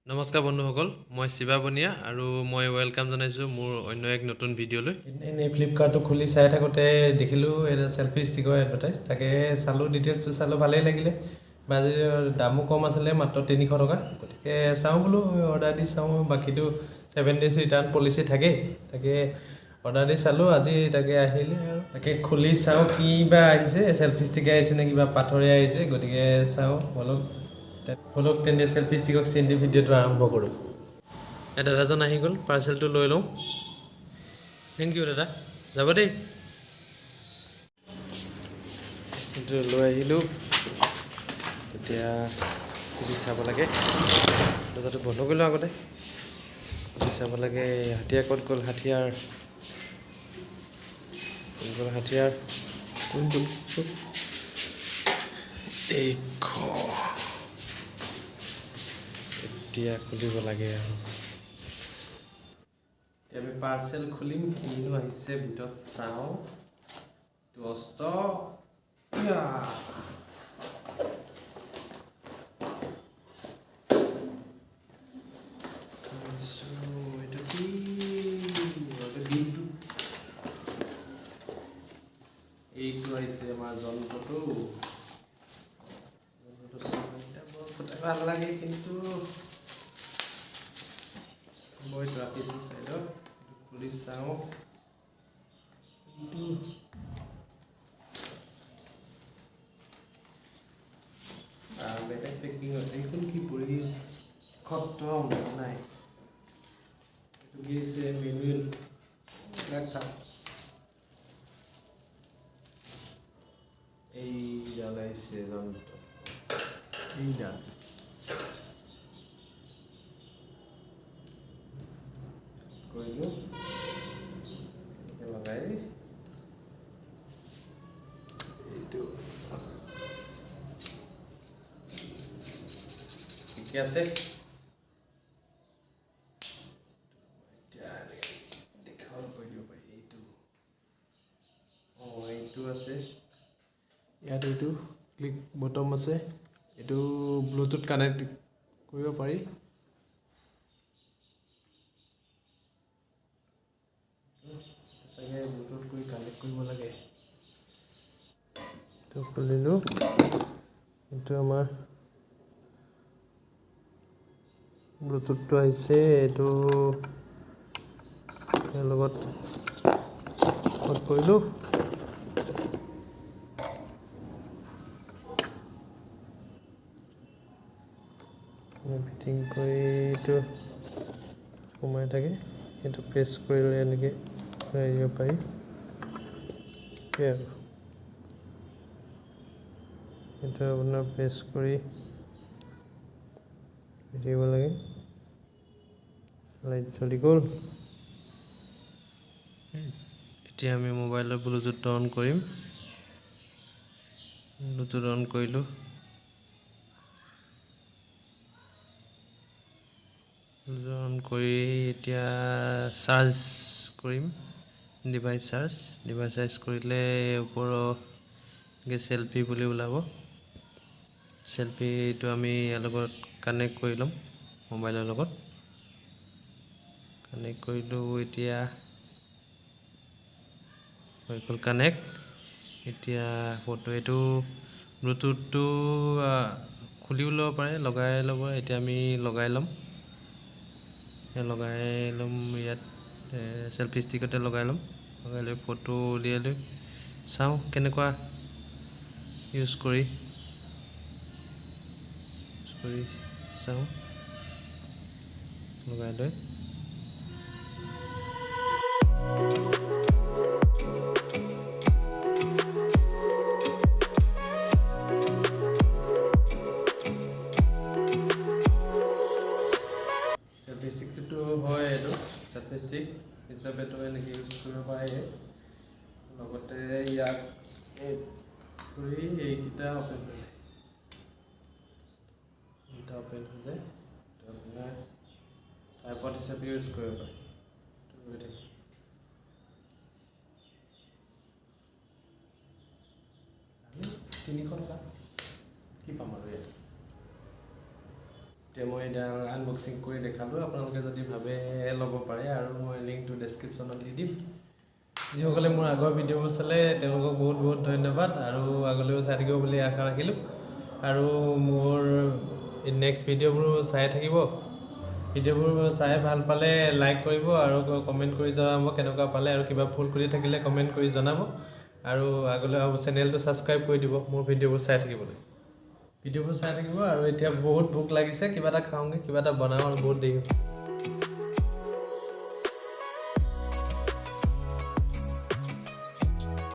নমস্কাৰ বন্ধুসকল, মই শিৱা বনিয়া আৰু মই ওয়েলকাম জনাইছোঁ মোৰ অন্য এক নতুন ভিডিঅ'লৈ। এনেই ফ্লিপকাৰ্টটো খুলি চাই থাকোঁতে দেখিলোঁ এটা চেল্ফি ষ্টিকৰ এডভাৰটাইজ, তাকে চালোঁ, ডিটেইলছটো চালোঁ, ভালেই লাগিলে। বাজেটৰ দামো কম আছিলে, মাত্ৰ 300 টকা। গতিকে চাওঁ বোলো, অৰ্ডাৰ দি চাওঁ। বাকীটো 7 days ৰিটাৰ্ণ পলিচি থাকেই, তাকে অৰ্ডাৰ দি চালোঁ। আজি তাকে আহিলে আৰু তাকে খুলি চাওঁ কি বা আহিছে, চেল্ফি ষ্টিকে আহিছে নে কিবা পাথৰে আহিছে। গতিকে চাওঁ বলক তেন্তে চেল্ফি ষ্টিকক চিন দি ভিডিঅ'টো আৰম্ভ কৰোঁ। দাদাজন আহি গ'ল, পাৰ্চেলটো লৈ লওঁ। থেংক ইউ দাদা, যাব দেই। কিন্তু লৈ আহিলোঁ, এতিয়া খুলি চাব লাগে। দৰ্জাটো বন্ধ কৰি লওঁ আগতে। খুলি চাব লাগে হাথিয়াৰ ক'ত গ'ল। হাথিয়াৰ কোনটো এতিয়া খুলিব লাগে আৰু এতিয়া আমি পাৰ্চেল খুলিম, কিনো আহিছে ভিতৰত চাওঁ। দস্ত এইটো আহিছে আমাৰ যন্ত্ৰটো ভাল লাগে, কিন্তু মই ৰাখিছোঁ চাইডত। খুলি চাওঁ, কিন্তু বেলেগ পেকিং আছে। এইখন কি পৰি খতম নাই। এইটো কি আছে, মেনুৱেল এইডাল আহিছে যন্ত্ৰ, এইডাল কৰিলোঁ লগাই এইটো ঠিকে আছে। দীঘল কৰি দিব পাৰি এইটো। এইটো আছে ইয়াত, এইটো ক্লিক বটম আছে। এইটো ব্লুটুথ কানেক্ট কৰিব পাৰি। চাগে ব্লুটুথ কৰি কানেক্ট কৰিব লাগে। এইটো খুলিলোঁ, এইটো আমাৰ ব্লুটুথটো আহিছে। এইটো ইয়াৰ লগত কৰিলোঁ। ফিটিং কৰি এইটো সোমাই থাকে, এইটো প্ৰেছ কৰিলে এনেকৈ ঘূৰাই দিব পাৰি। আৰু এইটো আপোনাৰ প্ৰেছ কৰি দিব লাগে। লাইট জ্বলি গ'ল। এতিয়া আমি মোবাইলৰ ব্লুটুথ অন কৰিম। ব্লুটুথ অন কৰিলোঁ। অন কৰি এতিয়া চাৰ্জ কৰিম। ডিভাইচ চাৰ্জ কৰিলে ওপৰৰ চেল্ফি বুলি ওলাব। চেল্ফিটো আমি ইয়াৰ লগত কানেক্ট কৰি ল'ম, মোবাইলৰ লগত কানেক্ট কৰিলোঁ। এতিয়া হৈ গ'ল কানেক্ট। এতিয়া এইটো ব্লুটুথটো খুলিও ল'ব পাৰে, লগাই ল'ব। এতিয়া আমি লগাই ল'ম। ইয়াত চেল্ফি ষ্টিকতে লগাই ল'ম। লগাই লৈ ফটো উলিয়াই লৈ চাওঁ কেনেকুৱা ইউজ কৰি চাওঁ। লগাই লৈ চেল্ফি ষ্টিকটো হয়, এইটো চেল্ফি ষ্টিক হিচাপেতো এনেকৈ ইউজ কৰিব পাৰে। লগতে ইয়াক এইকেইটা অপেন হৈ যায়, আপোনাৰ ট্ৰাইপড হিচাপে ইউজ কৰিব পাৰে। আমি 300 টকা কি পাম আৰু ইয়াত। এতিয়া মই এতিয়া আনবক্সিং কৰি দেখালোঁ আপোনালোকে যদি ভাবে ল'ব পাৰে আৰু মই লিংকটো ডেছক্ৰিপশ্যনত দি দিম যিসকলে মোৰ আগৰ ভিডিঅ'বোৰ চালে তেওঁলোকক বহুত বহুত ধন্যবাদ আৰু আগলৈও চাই থাকিব বুলি আশা ৰাখিলোঁ আৰু মোৰ নেক্সট ভিডিঅ'বোৰ চাই থাকিব ভিডিঅ'বোৰ চাই ভাল পালে লাইক কৰিব আৰু কমেণ্ট কৰি জনাব কেনেকুৱা পালে আৰু কিবা ভুল কৰি থাকিলে কমেণ্ট কৰি জনাব আৰু আগলৈ চেনেলটো ছাবস্ক্ৰাইব কৰি দিব মোৰ ভিডিঅ'বোৰ চাই থাকিবলৈ ভিডিঅ'বোৰ চাই থাকিব আৰু এতিয়া বহুত ভোক লাগিছে কিবা এটা খাওঁগৈ কিবা এটা বনাওঁ আৰু বহুত দেৰি